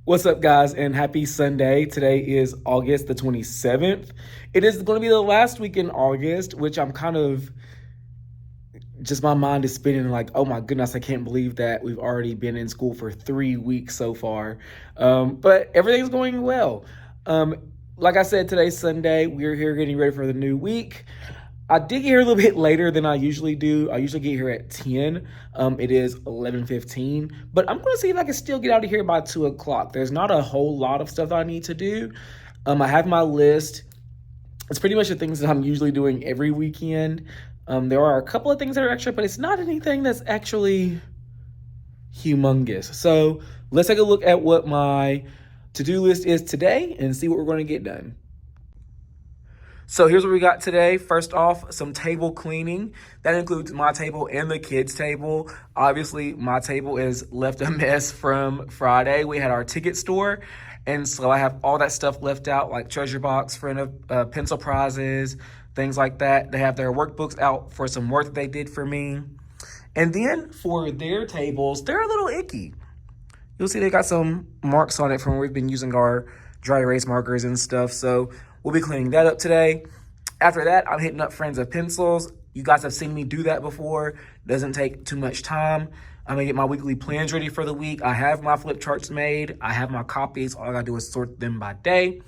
What's up, guys, and happy Sunday. Today is August the 27th. It is going to be the last week in August, which I'm kind of just my mind is spinning like, oh my goodness, I can't believe that we've already been in school for 3 weeks so far. But everything's going well. Like I said, today's Sunday. We're here getting ready for the new week. I did get here a little bit later than I usually do. I usually get here at 10. It is 11:15, but I'm going to see if I can still get out of here by 2 o'clock. There's not a whole lot of stuff that I need to do. I have my list. It's pretty much the things that I'm usually doing every weekend. There are a couple of things that are extra, but it's not anything that's actually humongous. So let's take a look at what my to-do list is today and see what we're going to get done. So here's what we got today. First off, some table cleaning. That includes my table and the kids' table. Obviously, my table is left a mess from Friday. We had our ticket store, and so I have all that stuff left out, like treasure box, friend of pencil prizes, things like that. They have their workbooks out for some work that they did for me. And then for their tables, they're a little icky. You'll see they got some marks on it from where we've been using our dry erase markers and stuff. So we'll be cleaning that up today. After that, I'm hitting up friends of pencils. You guys have seen me do that before. Doesn't take too much time. I'm gonna get my weekly plans ready for the week. I have my flip charts made. I have my copies. All I gotta do is sort them by day.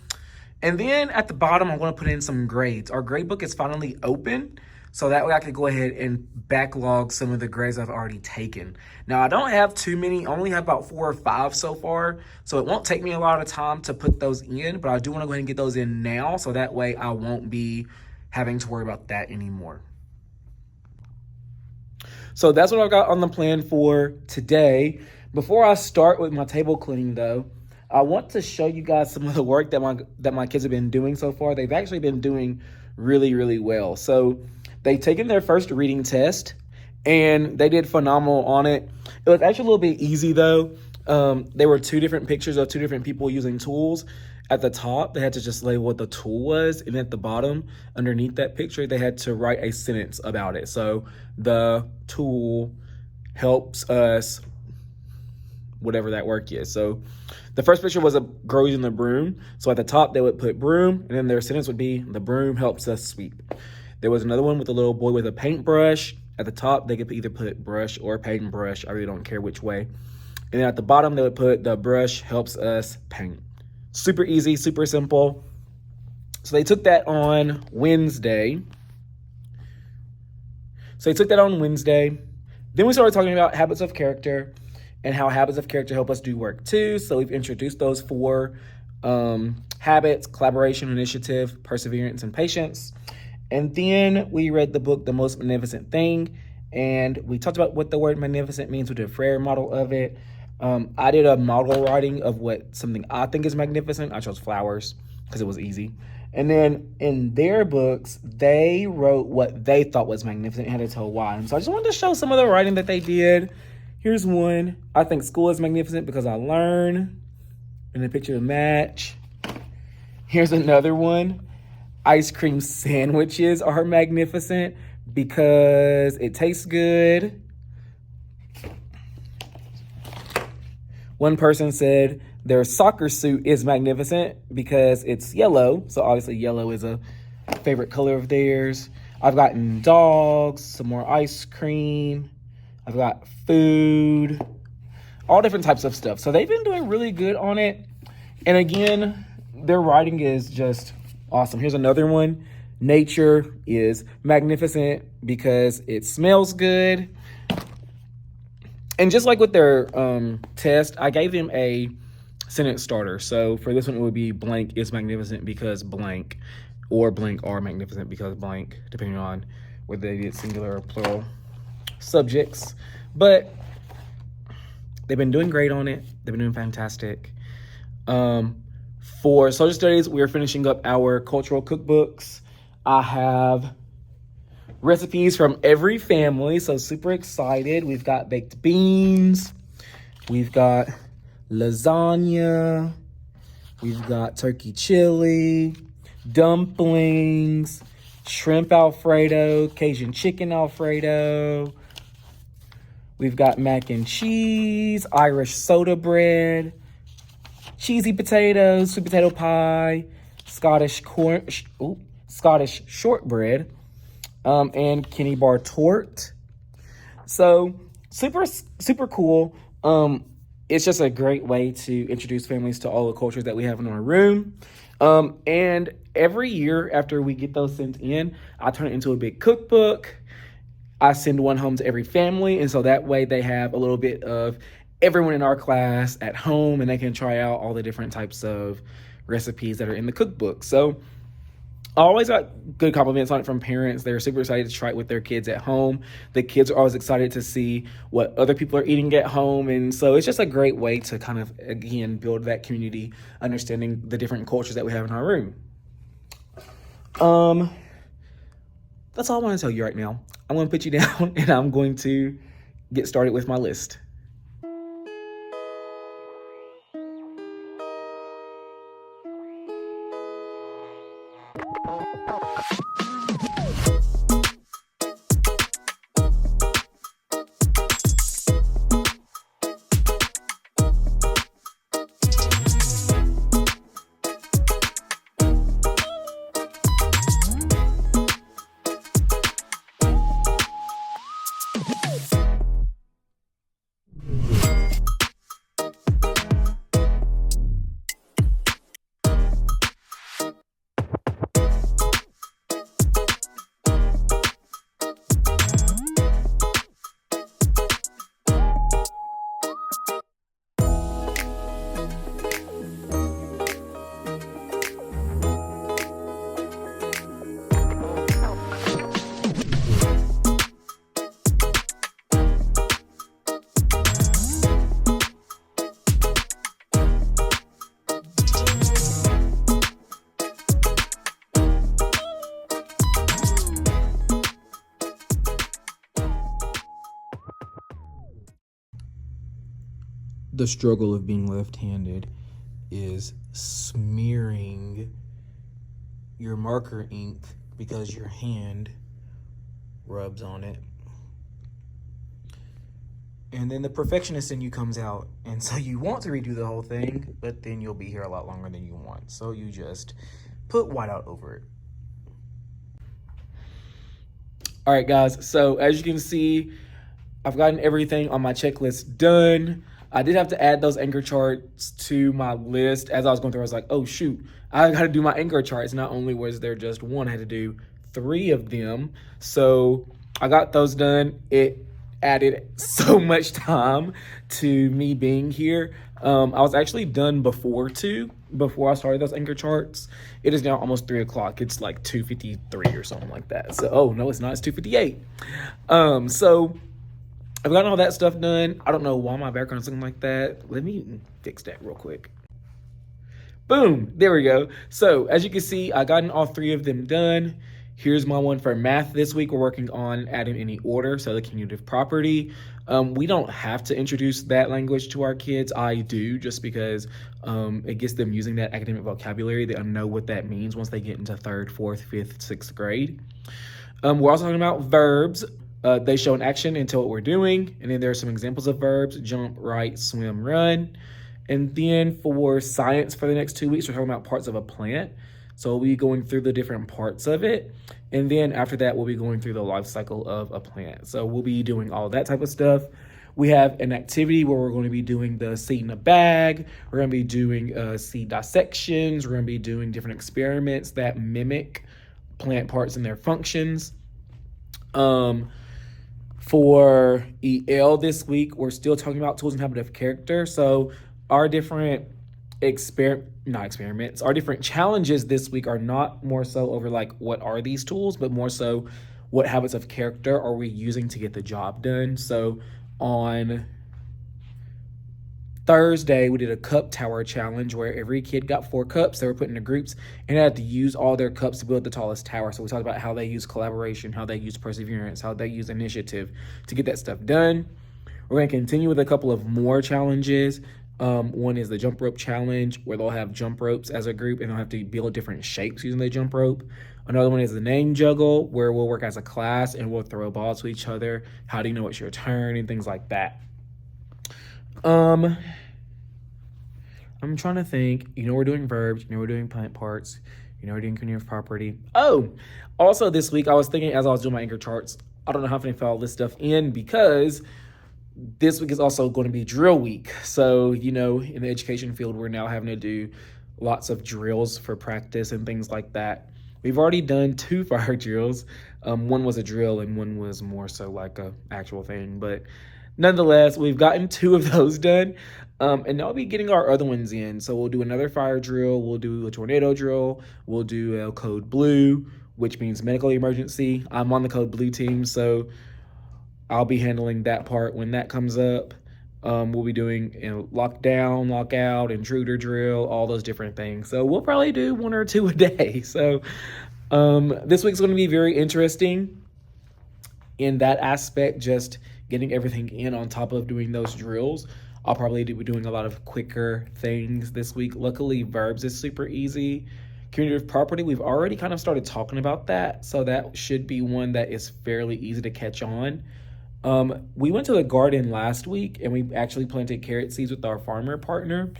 And then at the bottom, I'm gonna put in some grades. Our grade book is finally open, so that way I could go ahead and backlog some of the grades I've already taken. Now, I don't have too many, I only have about 4 or 5 so far, so it won't take me a lot of time to put those in, but I do wanna go ahead and get those in now, so that way I won't be having to worry about that anymore. So that's what I've got on the plan for today. Before I start with my table cleaning though, I want to show you guys some of the work that my kids have been doing so far. They've actually been doing really, really well. So they've taken their first reading test and they did phenomenal on it. It was actually a little bit easy though. There were 2 different pictures of 2 different people using tools. At the top, they had to just label what the tool was, and at the bottom, underneath that picture, they had to write a sentence about it. So the tool helps us, whatever that work is. So the first picture was a girl using the broom. So at the top, they would put broom, and then their sentence would be, the broom helps us sweep. There was another one with a little boy with a paintbrush. At the top, they could either put brush or paintbrush. I really don't care which way. And then at the bottom, they would put the brush helps us paint. Super easy, super simple. So they took that on Wednesday. Then we started talking about habits of character and how habits of character help us do work too. So we've introduced those 4 habits: collaboration, initiative, perseverance, and patience. And then we read the book, The Most Magnificent Thing. And we talked about what the word magnificent means. We did a Frere model of it. I did a model writing of what something I think is magnificent. I chose flowers because it was easy. And then in their books, they wrote what they thought was magnificent and had to tell why. And so I just wanted to show some of the writing that they did. Here's one. I think school is magnificent because I learn. And the picture to match. Here's another one. Ice cream sandwiches are magnificent because it tastes good. One person said their soccer suit is magnificent because it's yellow. So obviously yellow is a favorite color of theirs. I've gotten dogs, some more ice cream. I've got food, all different types of stuff. So they've been doing really good on it. And again, their writing is just awesome. Here's another one. Nature is magnificent because it smells good. And just like with their test, I gave them a sentence starter. So for this one, it would be blank is magnificent because blank, or blank are magnificent because blank, depending on whether they did singular or plural subjects. But they've been doing great on it. They've been doing fantastic. For social studies, we are finishing up our cultural cookbooks. I have recipes from every family, so super excited. We've got baked beans, we've got lasagna, we've got turkey chili, dumplings, shrimp Alfredo, Cajun chicken Alfredo. We've got mac and cheese, Irish soda bread, cheesy potatoes, sweet potato pie, Scottish shortbread, and Kenny bar tort. So super cool. It's just a great way to introduce families to all the cultures that we have in our room. And every year after we get those sent in, I turn it into a big cookbook. I send one home to every family, and so that way they have a little bit of everyone in our class at home, and they can try out all the different types of recipes that are in the cookbook. So I always got good compliments on it from parents. They're super excited to try it with their kids at home. The kids are always excited to see what other people are eating at home. And so it's just a great way to kind of, again, build that community, understanding the different cultures that we have in our room. That's all I want to tell you right now. I'm going to put you down and I'm going to get started with my list. The struggle of being left-handed is smearing your marker ink because your hand rubs on it. And then the perfectionist in you comes out, and so you want to redo the whole thing, but then you'll be here a lot longer than you want. So you just put whiteout over it. All right, guys, so as you can see, I've gotten everything on my checklist done. I did have to add those anchor charts to my list. As I was going through, I was like, oh, shoot, I got to do my anchor charts. Not only was there just one, I had to do 3 of them. So I got those done. It added so much time to me being here. I was actually done before I started those anchor charts. It is now almost 3 o'clock. It's like 2:53 or something like that. So, oh, no, it's not. It's 2:58. So I've gotten all that stuff done. I don't know why my background is looking like that. Let me fix that real quick. Boom, there we go. So as you can see, I gotten all 3 of them done. Here's my one for math this week. We're working on adding any order, so the commutative property. We don't have to introduce that language to our kids. I do, just because it gets them using that academic vocabulary. They know what that means once they get into 3rd, 4th, 5th, 6th grade. We're also talking about verbs. They show an action and tell what we're doing. And then there are some examples of verbs: jump, write, swim, run. And then for science for the next 2 weeks, we're talking about parts of a plant. So we'll be going through the different parts of it. And then after that, we'll be going through the life cycle of a plant. So we'll be doing all that type of stuff. We have an activity where we're going to be doing the seed in a bag. We're going to be doing seed dissections. We're going to be doing different experiments that mimic plant parts and their functions. For EL this week, we're still talking about tools and habit of character. So our different our different challenges this week are not more so over like what are these tools, but more so what habits of character are we using to get the job done. So on Thursday, we did a cup tower challenge where every kid got 4 cups. They were put into groups and had to use all their cups to build the tallest tower. So we talked about how they use collaboration, how they use perseverance, how they use initiative to get that stuff done. We're going to continue with a couple of more challenges. One is the jump rope challenge, where they'll have jump ropes as a group and they'll have to build different shapes using the jump rope. Another one is the name juggle, where we'll work as a class and we'll throw balls to each other. How do you know it's your turn and things like that. I'm trying to think. We're doing verbs. We're doing plant parts. We're doing commutative property. Oh, also this week I was thinking as I was doing my anchor charts, I don't know how to fit all this stuff in because this week is also going to be drill week. So, in the education field, we're now having to do lots of drills for practice and things like that. We've already done 2 fire drills. One was a drill and one was more so like a actual thing. But nonetheless, we've gotten 2 of those done. And now we'll be getting our other ones in. So we'll do another fire drill. We'll do a tornado drill. We'll do a code blue, which means medical emergency. I'm on the code blue team, so I'll be handling that part when that comes up. We'll be doing lockdown, lockout, intruder drill, all those different things. So we'll probably do 1 or 2 a day. So this week's going to be very interesting in that aspect, just getting everything in on top of doing those drills. I'll probably be doing a lot of quicker things this week. Luckily, verbs is super easy. Commutative property, we've already kind of started talking about that. So that should be one that is fairly easy to catch on. We went to the garden last week and we actually planted carrot seeds with our farmer partner.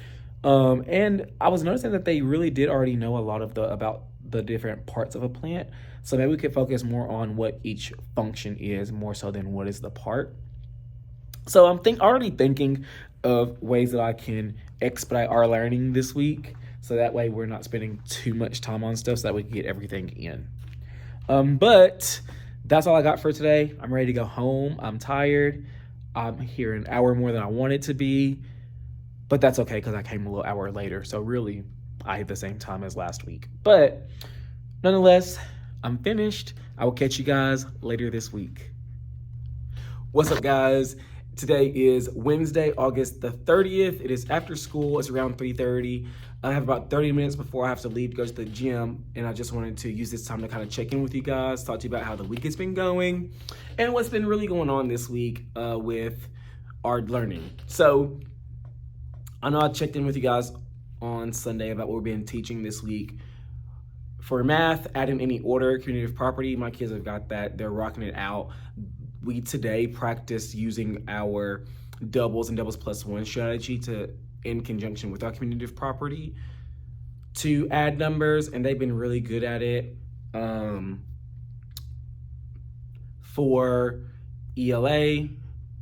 And I was noticing that they really did already know a lot of about the different parts of a plant. So maybe we could focus more on what each function is more so than what is the part. So I'm already thinking of ways that I can expedite our learning this week. So that way we're not spending too much time on stuff so that we can get everything in. But that's all I got for today. I'm ready to go home. I'm tired. I'm here an hour more than I wanted to be. But that's okay because I came a little hour later. So really, I had the same time as last week. But nonetheless, I'm finished. I will catch you guys later this week. What's up, guys? Today is Wednesday, August the 30th. It is after school. It's around 3:30. I have about 30 minutes before I have to leave to go to the gym, and I just wanted to use this time to kind of check in with you guys, talk to you about how the week has been going, and what's been really going on this week with our learning. So I know I checked in with you guys on Sunday about what we've been teaching this week. For math, add in any order, commutative property. My kids have got that. They're rocking it out. We today practiced using our doubles and doubles plus 1 strategy in conjunction with our commutative property to add numbers, and they've been really good at it. For ELA,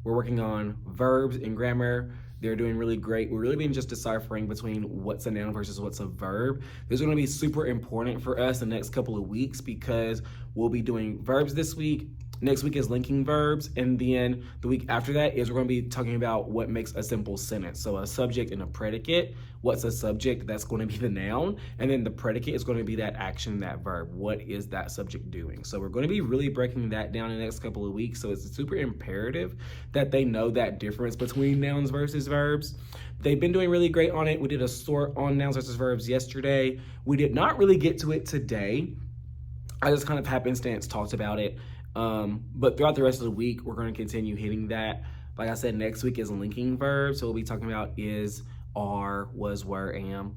we're working on verbs and grammar. They're doing really great. We're really been just deciphering between what's a noun versus what's a verb. This is going to be super important for us the next couple of weeks because we'll be doing verbs this week. Next week is linking verbs, and then the week after that is we're going to be talking about what makes a simple sentence. So a subject and a predicate. What's a subject? That's going to be the noun, and then the predicate is going to be that action, that verb. What is that subject doing? So we're going to be really breaking that down in the next couple of weeks. So it's super imperative that they know that difference between nouns versus verbs. They've been doing really great on it. We did a sort on nouns versus verbs yesterday. We did not really get to it today. I just kind of happenstance talked about it. But throughout the rest of the week, we're going to continue hitting that. Like I said, next week is linking verbs. So we'll be talking about is, are, was, were, am.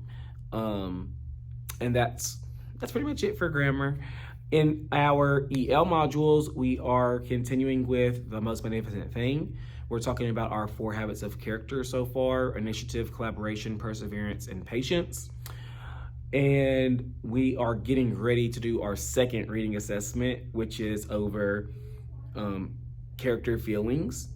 And that's pretty much it for grammar. In our EL modules, we are continuing with the most magnificent thing. We're talking about our 4 habits of character so far: initiative, collaboration, perseverance, and patience. And we are getting ready to do our second reading assessment, which is over character feelings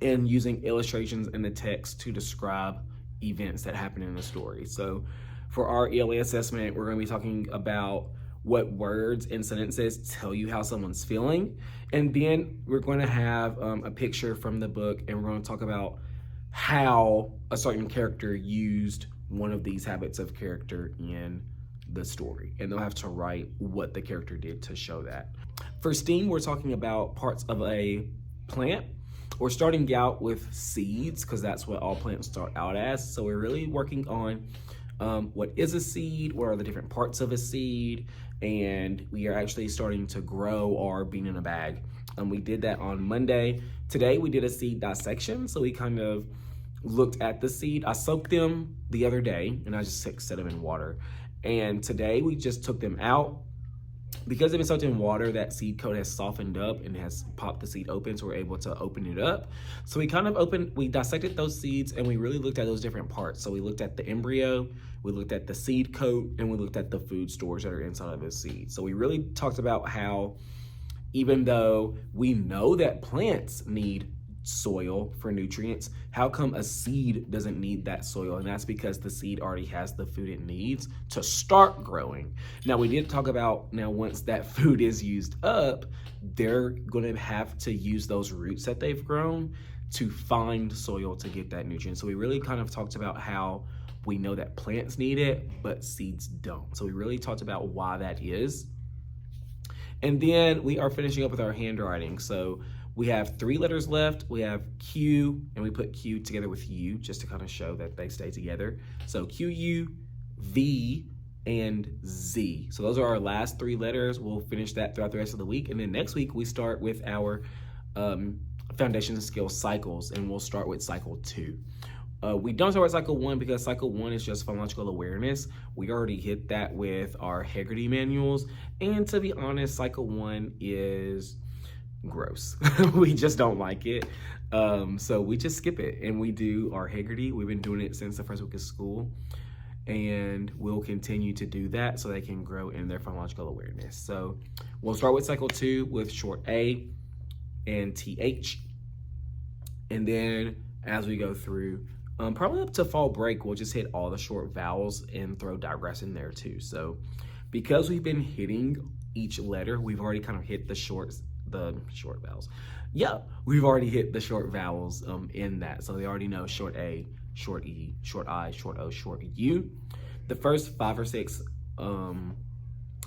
and using illustrations in the text to describe events that happen in the story. So for our ELA assessment, we're going to be talking about what words and sentences tell you how someone's feeling. And then we're going to have a picture from the book, and we're going to talk about how a certain character used one of these habits of character in the story, and they'll have to write what the character did to show that. For STEAM, we're talking about parts of a plant. We're starting out with seeds because that's what all plants start out as. So we're really working on what is a seed, what are the different parts of a seed, and we are actually starting to grow our bean in a bag. We did that on Monday. Today we did a seed dissection, so we kind of looked at the seed. I soaked them the other day and I just set them in water. And today we just took them out because it's been soaked in water, that seed coat has softened up and has popped the seed open, so we're able to open it up. So we dissected those seeds, and we really looked at those different parts. So we looked at the embryo, we looked at the seed coat, and we looked at the food stores that are inside of the seed. So we really talked about how, even though we know that plants need soil for nutrients, how come a seed doesn't need that soil? And that's because the seed already has the food it needs to start growing. Now, we did talk about, now once that food is used up, they're going to have to use those roots that they've grown to find soil to get that nutrient. So we really kind of talked about how we know that plants need it, but seeds don't. So we really talked about why that is. And then we are finishing up with our handwriting. So we have 3 letters left. We have Q, and we put Q together with U just to kind of show that they stay together. So Q, U, V, and Z. So those are our last 3 letters. We'll finish that throughout the rest of the week. And then next week, we start with our foundations and skills cycles, and we'll start with cycle 2. We don't start with cycle 1 because cycle 1 is just phonological awareness. We already hit that with our Haggerty manuals. And to be honest, cycle 1 is gross. We just don't like it. So we just skip it and we do our Haggerty. We've been doing it since the first week of school, and we'll continue to do that so they can grow in their phonological awareness. So we'll start with cycle 2 with short A and TH. And then as we go through, probably up to fall break, we'll just hit all the short vowels and throw digress in there too. So because we've been hitting each letter, we've already kind of hit the short vowels. Yeah, we've already hit the short vowels in that. So they already know short A, short E, short I, short O, short U. The first 5 or 6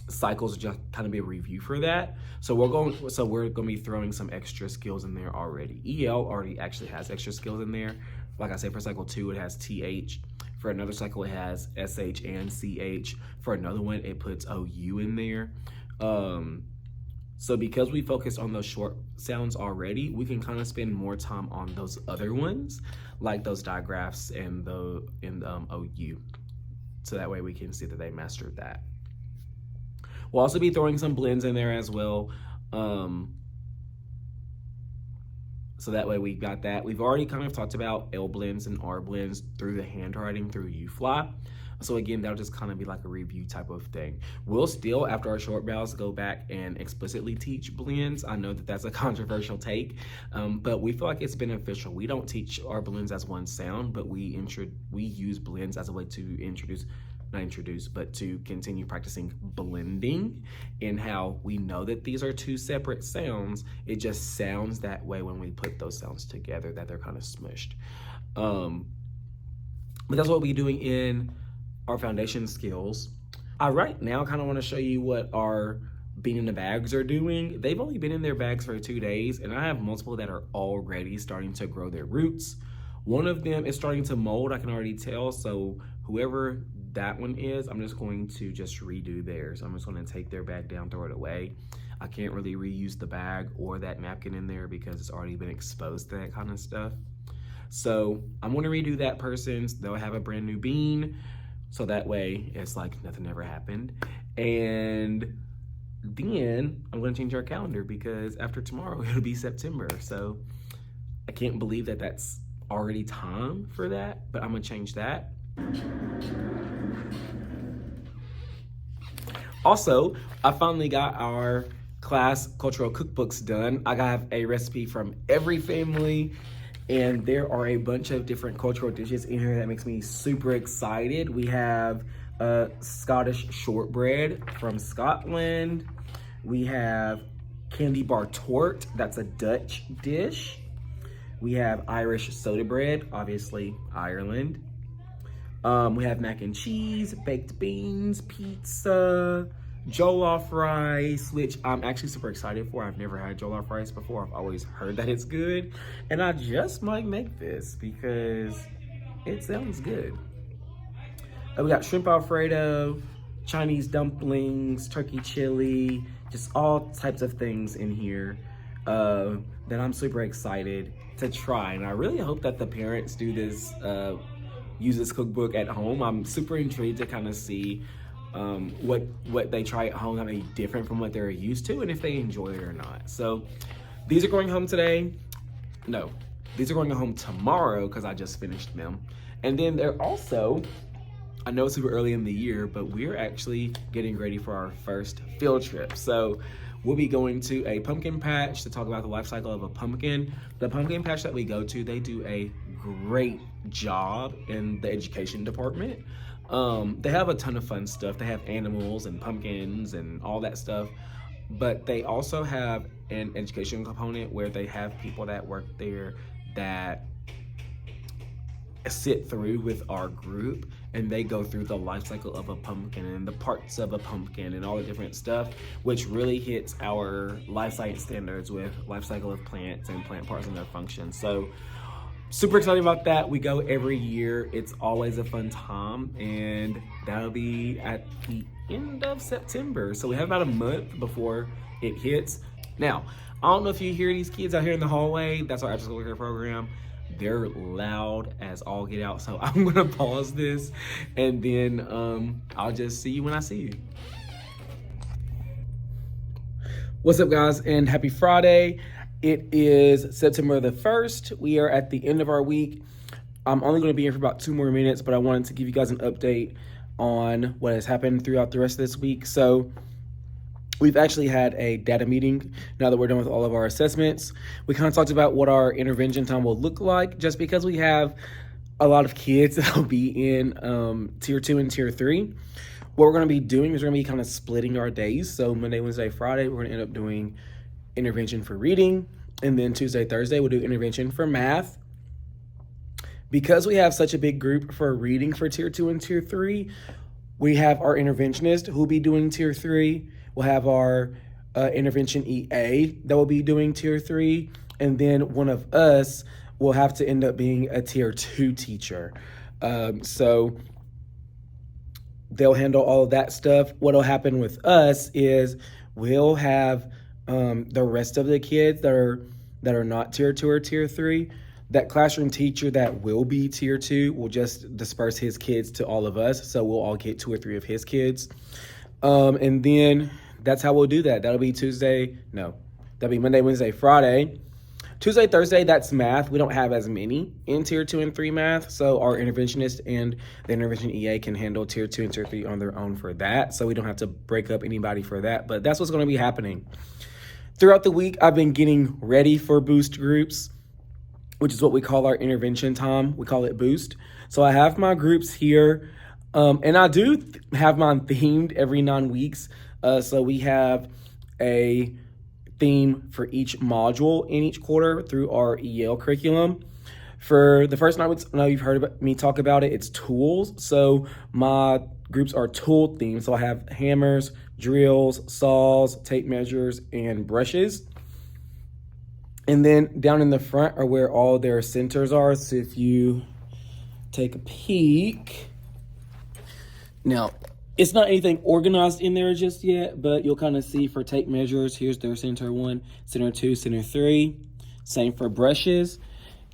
cycles just kind of be a review for that. So we're going to be throwing some extra skills in there already. EL already actually has extra skills in there. Like I said, for cycle 2, it has TH. For another cycle, it has SH and CH. For another one, it puts OU in there. So because we focused on those short sounds already, we can kind of spend more time on those other ones, like those digraphs and the OU. So that way we can see that they mastered that. We'll also be throwing some blends in there as well. So that way we got that. We've already kind of talked about L blends and R blends through the handwriting through UFly. So again, that'll just kind of be like a review type of thing. We'll still, after our short vowels, go back and explicitly teach blends. I know that that's a controversial take, but we feel like it's beneficial. We don't teach our blends as one sound, but we use blends as a way to to continue practicing blending, and how we know that these are 2 separate sounds. It just sounds that way when we put those sounds together, that they're kind of smushed. But that's what we'll be doing in our foundation skills. I right now kind of want to show you what our bean in the bags are doing. They've only been in their bags for 2 days, and I have multiple that are already starting to grow their roots. One of them is starting to mold, I can already tell. So whoever that one is, I'm just going to redo theirs. I'm just going to take their bag down, throw it away. I can't really reuse the bag or that napkin in there because it's already been exposed to that kind of stuff. So I'm going to redo that person's. They'll have a brand new bean. So that way it's like nothing ever happened. And then I'm going to change our calendar because after tomorrow it'll be September. So I can't believe that that's already time for that, but I'm going to change that. Also, I finally got our class cultural cookbooks done. I have a recipe from every family, and there are a bunch of different cultural dishes in here that makes me super excited. We have Scottish shortbread from Scotland. We have candy bar tort, that's a Dutch dish. We have Irish soda bread, obviously Ireland. We have mac and cheese, baked beans, pizza, jollof rice, which I'm actually super excited for. I've never had jollof rice before. I've always heard that it's good. And I just might make this because it sounds good. We got shrimp Alfredo, Chinese dumplings, turkey chili, just all types of things in here that I'm super excited to try. And I really hope that the parents do this, use this cookbook at home. I'm super intrigued to kind of see what they try at home, that may be different from what they're used to, and if they enjoy it or not. So these are going home today. No, these are going home tomorrow because I just finished them. And then they're also, I know it's super early in the year, but we're actually getting ready for our first field trip. So we'll be going to a pumpkin patch to talk about the life cycle of a pumpkin. The pumpkin patch that we go to, they do a great job in the education department. They have a ton of fun stuff. They have animals and pumpkins and all that stuff. But they also have an education component where they have people that work there that sit through with our group, and they go through the life cycle of a pumpkin and the parts of a pumpkin and all the different stuff, which really hits our life science standards with life cycle of plants and plant parts and their functions. So super excited about that. We go every year. It's always a fun time, and that'll be at the end of September. So we have about a month before it hits. Now, I don't know if you hear these kids out here in the hallway. That's our after school care program. They're loud as all get out. So I'm gonna pause this, and then I'll just see you when I see you. What's up, guys, and happy Friday. It is September the 1st. We are at the end of our week. I'm only going to be here for about 2 more minutes, but I wanted to give you guys an update on what has happened throughout the rest of this week. So we've actually had a data meeting now that we're done with all of our assessments. We kind of talked about what our intervention time will look like, just because we have a lot of kids that will be in tier 2 and tier 3. What we're going to be doing is we're going to be kind of splitting our days. So Monday, Wednesday, Friday, we're going to end up doing intervention for reading, and then Tuesday, Thursday, we'll do intervention for math. Because we have such a big group for reading for tier 2 and tier 3, we have our interventionist who'll be doing tier 3. We'll have our intervention EA that will be doing tier 3, and then one of us will have to end up being a tier 2 teacher. So they'll handle all of that stuff. What'll happen with us is we'll have the rest of the kids that are not tier 2 or tier 3. That classroom teacher that will be tier 2 will just disperse his kids to all of us, so we'll all get 2 or 3 of his kids. And then that's how we'll do that. That'll be Monday, Wednesday, Friday. Tuesday, Thursday, that's math. We don't have as many in tier 2 and 3 math, so our interventionist and the intervention EA can handle tier 2 and tier 3 on their own for that, so we don't have to break up anybody for that. But that's what's going to be happening. Throughout the week, I've been getting ready for boost groups, which is what we call our intervention time. We call it boost. So I have my groups here, and I do have mine themed every 9 weeks. So we have a theme for each module in each quarter through our EL curriculum. For the first 9 weeks, I know you've heard me talk about it, it's tools. So my groups are tool themed. So I have hammers, drills, saws, tape measures, and brushes. And then down in the front are where all their centers are. So if you take a peek, now it's not anything organized in there just yet, but you'll kind of see for tape measures, here's their center 1, center 2, center 3. Same for brushes.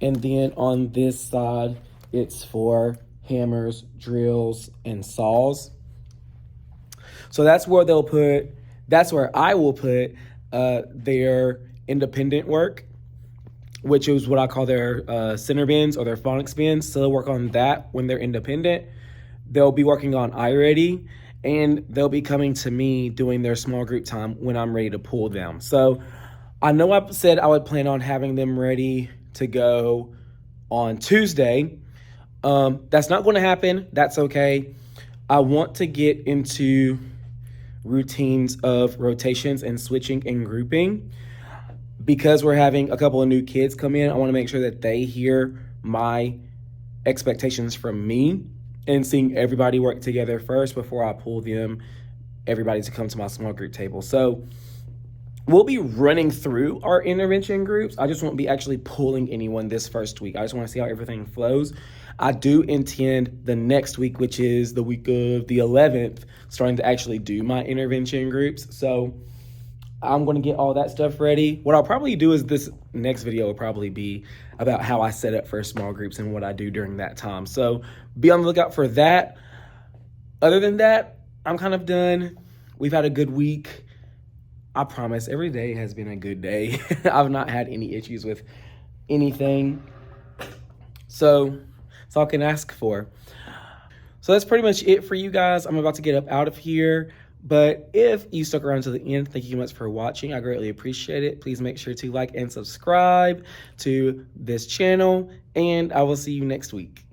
And then on this side, it's for hammers, drills, and saws. So that's where I will put their independent work, which is what I call their center bins or their phonics bins. So they'll work on that when they're independent. They'll be working on iReady, and they'll be coming to me doing their small group time when I'm ready to pull them. So I know I said I would plan on having them ready to go on Tuesday. That's not going to happen. That's okay. I want to get into routines of rotations and switching and grouping. Because we're having a couple of new kids come in, I want to make sure that they hear my expectations from me and seeing everybody work together first before I pull everybody to come to my small group table. So we'll be running through our intervention groups. I just won't be actually pulling anyone this first week. I just want to see how everything flows. I do intend the next week, which is the week of the 11th, starting to actually do my intervention groups. So I'm going to get all that stuff ready. What I'll probably do is this next video will probably be about how I set up for small groups and what I do during that time. So be on the lookout for that. Other than that, I'm kind of done. We've had a good week. I promise every day has been a good day. I've not had any issues with anything. So that's all I can ask for. So that's pretty much it for you guys. I'm about to get up out of here. But if you stuck around to the end, thank you so much for watching. I greatly appreciate it. Please make sure to like and subscribe to this channel. And I will see you next week.